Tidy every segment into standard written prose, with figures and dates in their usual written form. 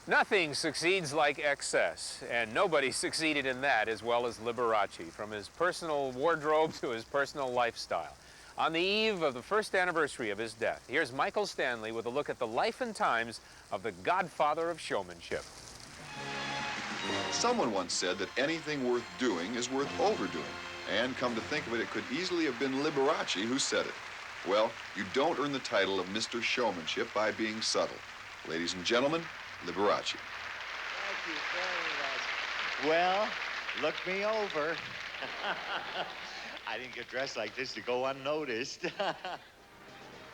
Nothing succeeds like excess, and nobody succeeded in that as well as Liberace, from his personal wardrobe to his personal lifestyle. On the eve of the first anniversary of his death, here's Michael Stanley with a look at the life and times of the godfather of showmanship. Someone once said that anything worth doing is worth overdoing. And come to think of it, it could easily have been Liberace who said it. Well, you don't earn the title of Mr. Showmanship by being subtle. Ladies and gentlemen, Liberace. Thank you very much. Well, look me over. I didn't get dressed like this to go unnoticed.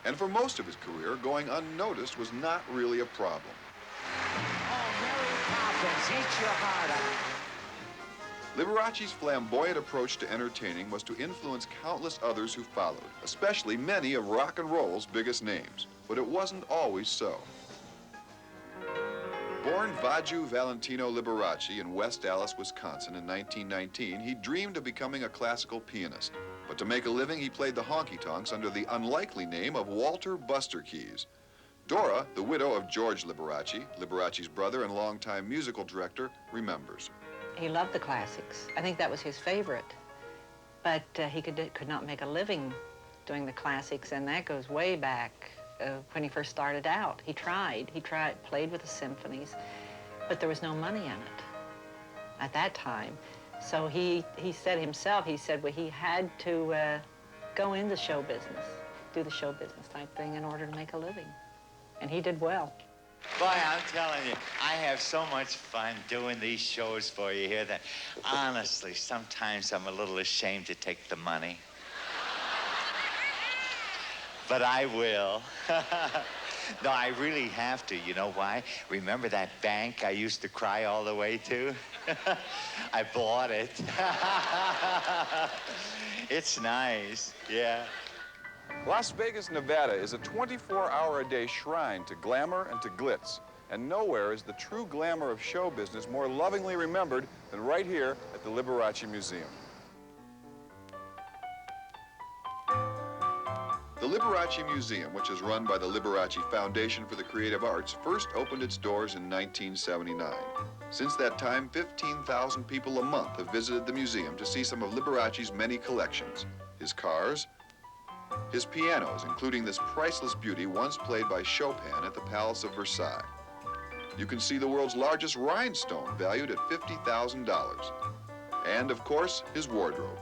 And for most of his career, going unnoticed was not really a problem. Oh, Mary Poppins, eat your heart out. Liberace's flamboyant approach to entertaining was to influence countless others who followed, especially many of rock and roll's biggest names. But it wasn't always so. Born Vaju Valentino Liberace in West Allis, Wisconsin in 1919, he dreamed of becoming a classical pianist. But to make a living, he played the honky-tonks under the unlikely name of Walter Buster Keys. Dora, the widow of George Liberace, Liberace's brother and longtime musical director, remembers. He loved the classics. I think that was his favorite. But he could not make a living doing the classics, and that goes way back when he first started out. He played with the symphonies, but there was no money in it at that time. So he said himself, well, he had to go into show business, do the show business type thing in order to make a living. And he did well. Boy, I'm telling you, I have so much fun doing these shows for you here that, honestly, sometimes I'm a little ashamed to take the money. But I will. No, I really have to. You know why? Remember that bank I used to cry all the way to? I bought it. It's nice, yeah. Las Vegas, Nevada is a 24-hour-a-day shrine to glamour and to glitz. And nowhere is the true glamour of show business more lovingly remembered than right here at the Liberace Museum. The Liberace Museum, which is run by the Liberace Foundation for the Creative Arts, first opened its doors in 1979. Since that time, 15,000 people a month have visited the museum to see some of Liberace's many collections. His cars, his pianos, including this priceless beauty once played by Chopin at the Palace of Versailles. You can see the world's largest rhinestone, valued at $50,000. And, of course, his wardrobe.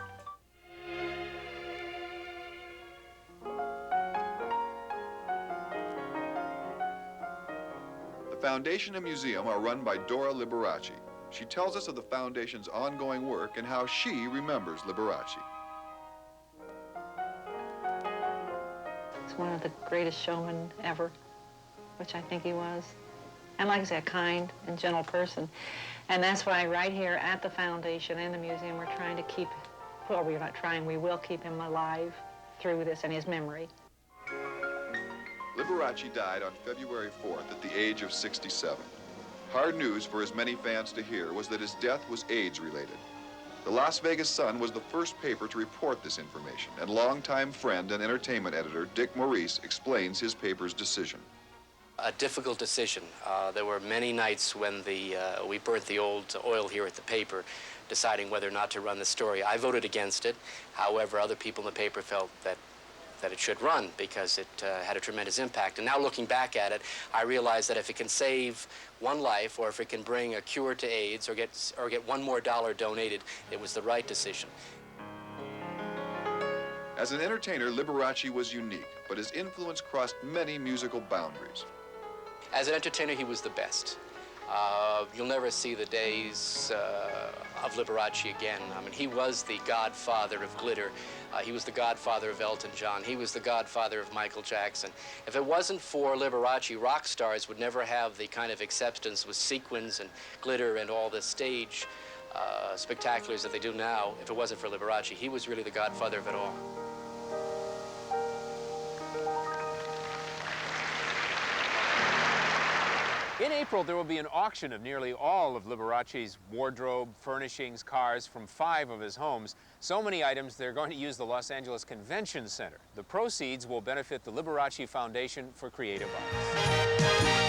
The Foundation and Museum are run by Dora Liberace. She tells us of the Foundation's ongoing work and how she remembers Liberace. One of the greatest showmen ever, which I think he was. And like I said, a kind and gentle person. And that's why right here at the Foundation and the museum, we're trying to keep, well, we're not trying, we will keep him alive through this and his memory. Liberace died on February 4th at the age of 67. Hard news for his many fans to hear was that his death was AIDS-related. The Las Vegas Sun was the first paper to report this information, and longtime friend and entertainment editor Dick Maurice explains his paper's decision. A difficult decision. There were many nights when we burnt the old oil here at the paper, deciding whether or not to run the story. I voted against it. However, other people in the paper felt that it should run because it had a tremendous impact. And now looking back at it, I realize that if it can save one life, or if it can bring a cure to AIDS, or get $1 more donated, it was the right decision. As an entertainer, Liberace was unique, but his influence crossed many musical boundaries. As an entertainer, he was the best. You'll never see the days of Liberace again. I mean, he was the godfather of glitter. He was the godfather of Elton John. He was the godfather of Michael Jackson. If it wasn't for Liberace, rock stars would never have the kind of acceptance with sequins and glitter and all the stage spectaculars that they do now. If it wasn't for Liberace, he was really the godfather of it all. In April, there will be an auction of nearly all of Liberace's wardrobe, furnishings, cars from 5 of his homes. So many items, they're going to use the Los Angeles Convention Center. The proceeds will benefit the Liberace Foundation for Creative Arts.